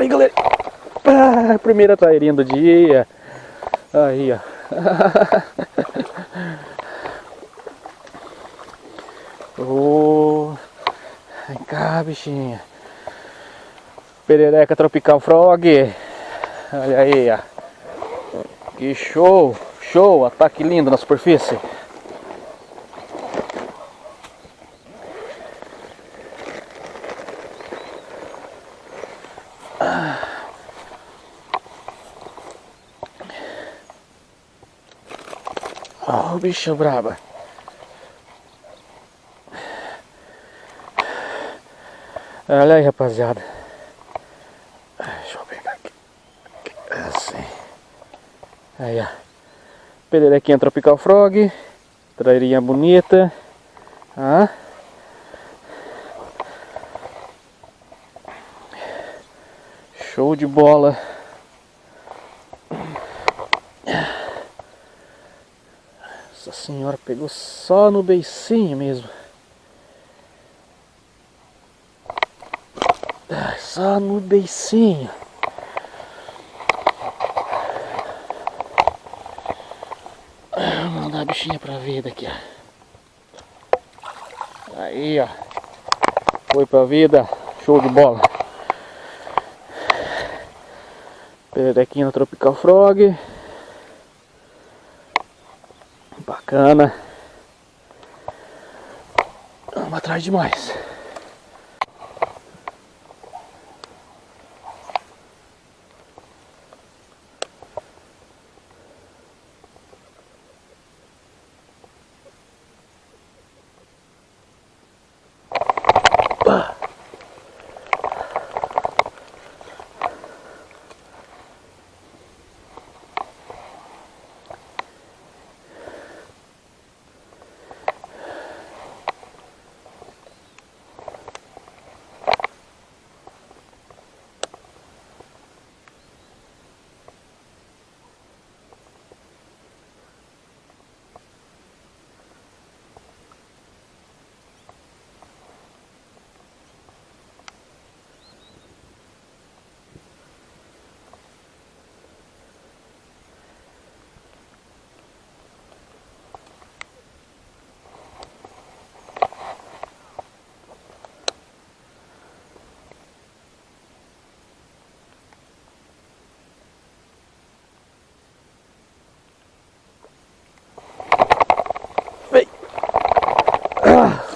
Aí, galera. Primeira trairinha do dia. Aí, ó. Oh, vem cá, bichinha. Perereca Tropical Frog. Olha aí, ó. Que show. Show. Ataque lindo na superfície. Oh, bicho braba. Olha aí, rapaziada. Deixa eu pegar aqui. Assim. Aí, ó. Pererequinha Tropical Frog. Trairinha bonita. Ah. Show de bola. Nossa senhora, pegou só no beicinho mesmo. Só no beicinho. Vou mandar a bichinha pra vida aqui, ó. Aí, ó. Foi pra vida. Show de bola. Pererequinha Tropical Frog. Bacana. Vamos atrás de mais.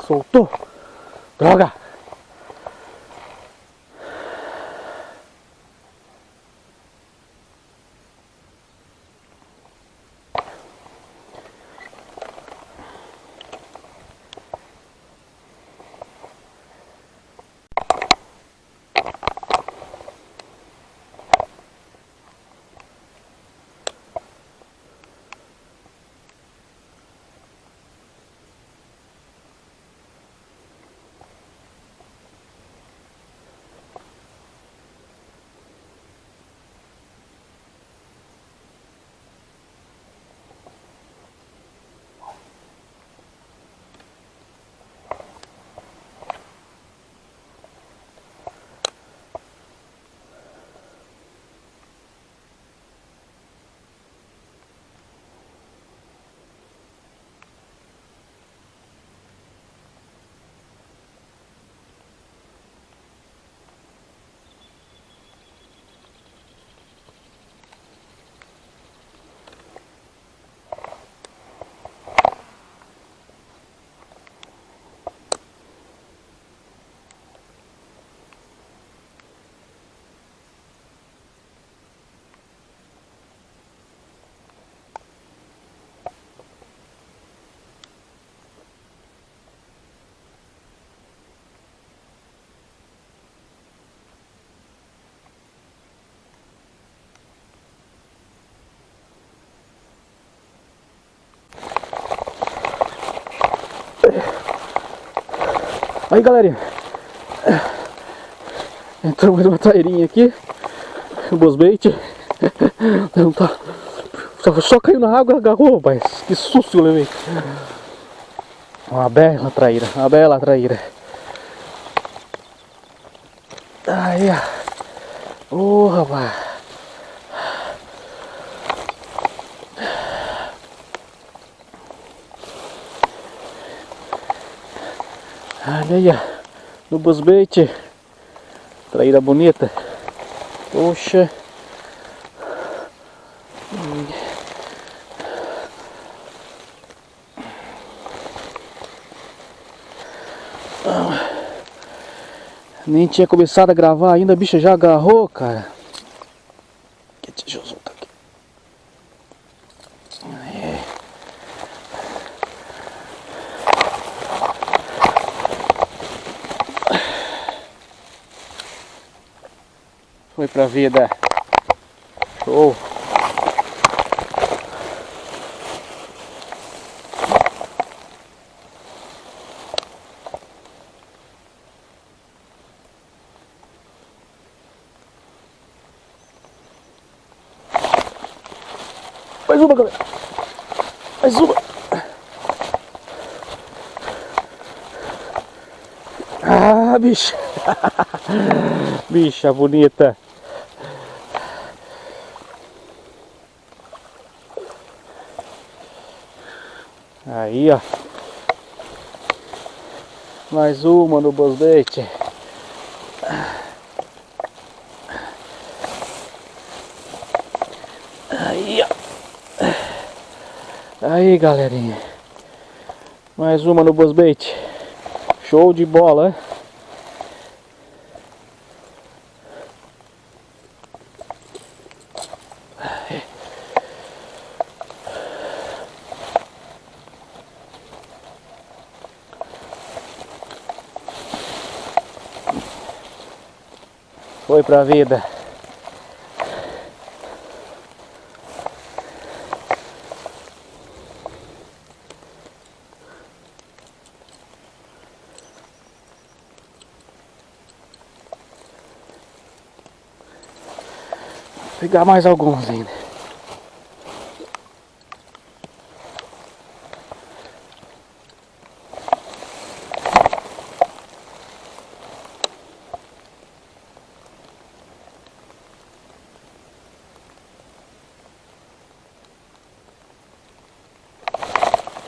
Soltou. Droga. Aí, galerinha, entrou mais uma trairinha aqui, o Buzzbait. Não tá, só caiu na água e agarrou, rapaz. Que susto eu levei. Uma bela traíra, uma bela traíra. Aí, ó. Ô, rapaz. Olha aí, ó. No buzzbait. Traíra bonita. Poxa. Nem tinha começado a gravar ainda, a bicha já agarrou, cara. Deixa eu soltar aqui. Foi pra vida. Show. Mais uma, galera. Mais uma. Ah, bicha. Bicha bonita. Aí, ó. Mais uma no buzzbait. Aí, ó. Aí, galerinha. Mais uma no buzzbait. Show de bola, hein? Foi pra vida. Vou pegar mais alguns ainda.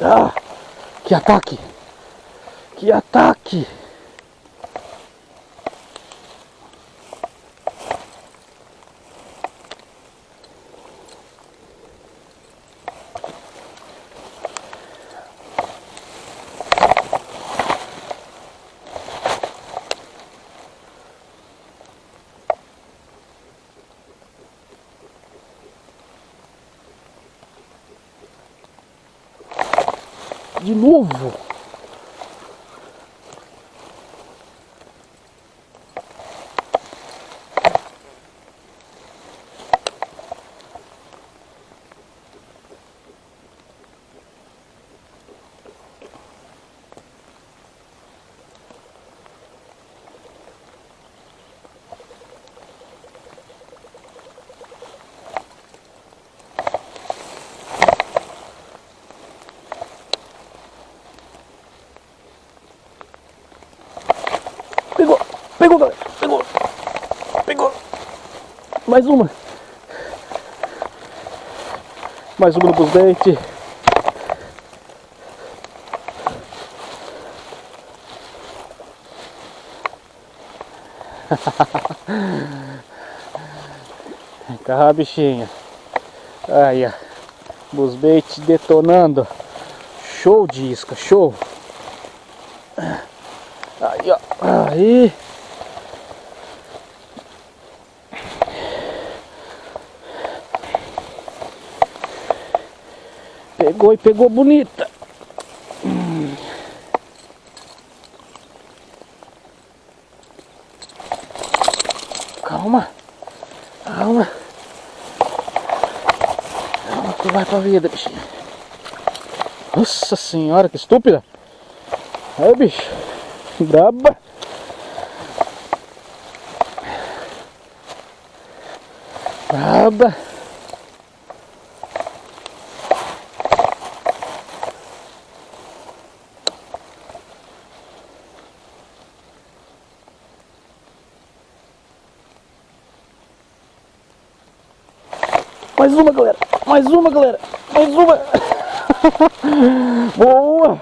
Ah, que ataque! Que ataque! De novo! Pegou! Pegou, galera! Pegou! Pegou! Mais uma! Mais uma no buzzbait. Carra, bichinha. Aí, ó. Buzzbait detonando. Show de isca, show. Aí, ó. Aí. Pegou e pegou bonita. Calma. Calma. Calma que vai pra vida, bichinho. Nossa senhora, que estúpida. Aí, bicho. Braba. Braba. Mais uma, galera. Mais uma, galera. Mais uma. Boa.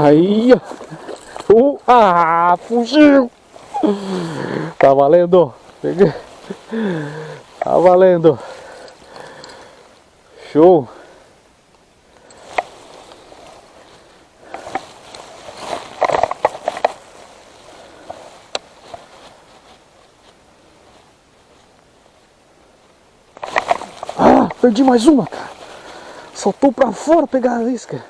Aí, fugiu. Tá valendo. Peguei. Tá valendo. Show. Perdi mais uma, cara. Soltou pra fora pegar a isca.